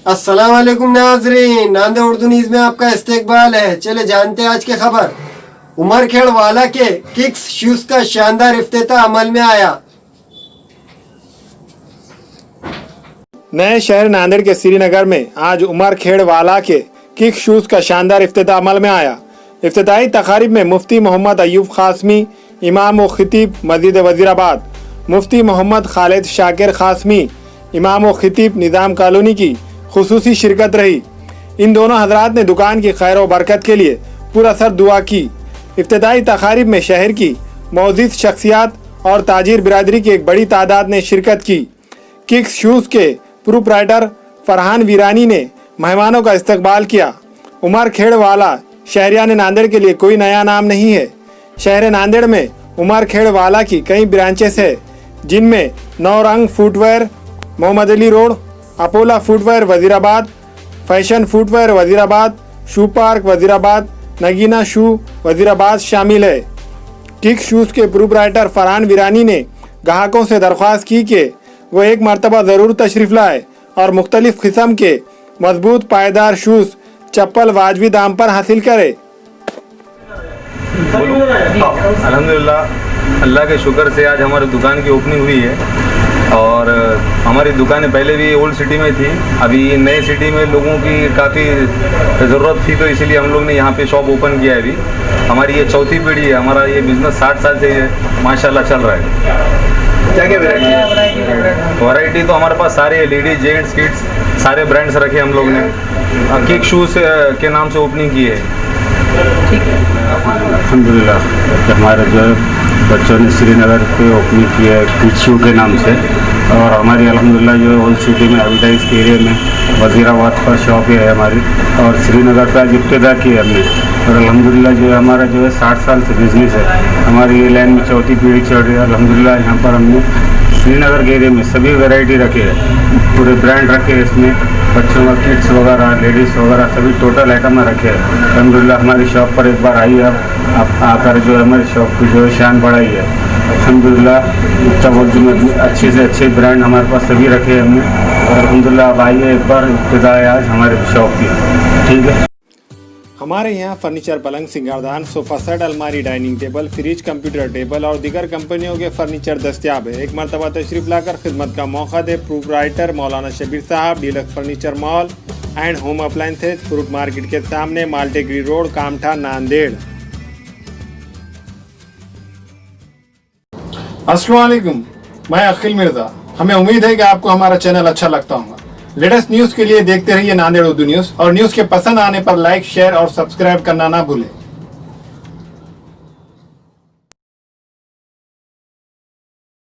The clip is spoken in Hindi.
अस्सलाम वालेकुम नाजरीन, नांदे उर्दू न्यूज़ में आपका इस्तकबाल है। चले जानते हैं आज की खबर। उमरखेड़ वाला के किक्स शूज का शानदार इफ्तिताह अमल में आया। नए शहर नांदेड़ के श्रीनगर में आज उमरखेड़ वाला के किक शूज का शानदार इफ्तिताह अमल में आया। इफ्तिताही तकारीब में मुफ्ती मोहम्मद अयूब कासमी, इमाम व खतीब मस्जिद वजीराबाद, मुफ्ती मोहम्मद खालिद शाकिर कासमी, इमाम व खतीब निज़ाम कॉलोनी की खुसूसी शिरकत रही। इन दोनों हजरात ने दुकान की खैर व बरकत के लिए पुरअसर दुआ की। इफ्तिताही तकारीब में शहर की मौजूद शख्सियात और ताजिर बिरादरी की एक बड़ी तादाद ने शिरकत की। किक्स शूज़ के प्रोप्राइटर फरहान वीरानी ने मेहमानों का इस्तकबाल किया। उमरखेड़ वाला शहरियान नांदेड़ के लिए कोई नया नाम नहीं है। शहर नांदेड़ में उमरखेड़ वाला की कई ब्रांचेस है, जिनमें Naurang footwear Mohammad Ali road, Apola footwear Wazirabad, fashion footwear Wazirabad, shoe park Wazirabad, Nagina shoe Wazirabad शामिल है। किक शूज़ के प्रोप्राइटर फरहान वीरानी ने ग्राहकों से दरख्वास्त की कि वो एक मरतबा ज़रूर तशरीफ़ लाए और मुख्तलिफ़ किस्म के मजबूत पायदार शूज़ चप्पल वाजबी दाम पर हासिल करे। अल्हम्दुलिल्लाह, अल्लाह के शुक्र से आज हमारी दुकान की ओपनिंग हुई है। और हमारी दुकानें पहले भी ओल्ड सिटी में थी, अभी नए सिटी में लोगों की काफ़ी ज़रूरत थी, तो इसीलिए हम लोग ने यहाँ पे शॉप ओपन किया है। अभी हमारी ये चौथी पीढ़ी है। हमारा ये बिज़नेस 60 साल से माशाल्लाह चल रहा है। क्या क्या वैरायटी? तो हमारे पास सारे लेडीज जेंट्स किड्स सारे ब्रांड्स रखे हम लोग ने। किक शूज़ के नाम से ओपनिंग की है। अल्हम्दुलिल्लाह, हमारे जो बच्चों ने श्रीनगर पे ओपनिंग की है किक शू के नाम से, और हमारी अल्हम्दुलिल्लाह जो ओल्ड सिटी में एडवर्टाइज के एरिया में वजीराबाद पर शॉप है हमारी, और श्रीनगर पे आज इब्तिदा की है हमने। और अल्हम्दुलिल्लाह जो है हमारा जो है 60 साल से बिजनेस है। हमारी ये लाइन में चौथी पीढ़ी चल रही है। अल्हम्दुलिल्लाह यहाँ पर हमने श्रीनगर के एरिया में सभी वैरायटी रखे हैं, पूरे ब्रांड रखे हैं। इसमें बच्चों का किड्स वगैरह, लेडीज़ वगैरह सभी टोटल आइटम रखे हैं। अल्हम्दुलिल्लाह हमारी शॉप पर एक बार आइए, आप आकर जो है हमारी शॉप की जो है शान बढ़ाई है। अल्हम्दुलिल्लाह तवज्जो में अच्छे से अच्छे ब्रांड हमारे पास सभी रखे हैं हमने। और अल्हम्दुलिल्लाह अब आइए एक बार, इब्तिदा है आज हमारे शॉप की। ठीक है। हमारे यहाँ फर्नीचर, पलंग, सिंगारदान, सोफा सेट, अलमारी, dining table, fridge, computer table और दीगर कंपनियों के फर्नीचर दस्तियाब है। एक मरतबा तशरीफ लाकर खिदमत का मौका दे। प्रोप्राइटर मौलाना शबीर साहब, deluxe furniture mall and home appliances, fruit market के सामने, माल्टेगरी रोड, कामठा, नांदेड़। अस्सलाम वालेकुम, मैं अखिल मिर्जा। हमें उम्मीद है कि आपको हमारा चैनल अच्छा लगता होगा। लेटेस्ट न्यूज़ के लिए देखते रहिए नांदेड़ उर्दू न्यूज़, और न्यूज़ के पसंद आने पर लाइक, शेयर और सब्सक्राइब करना ना भूलें।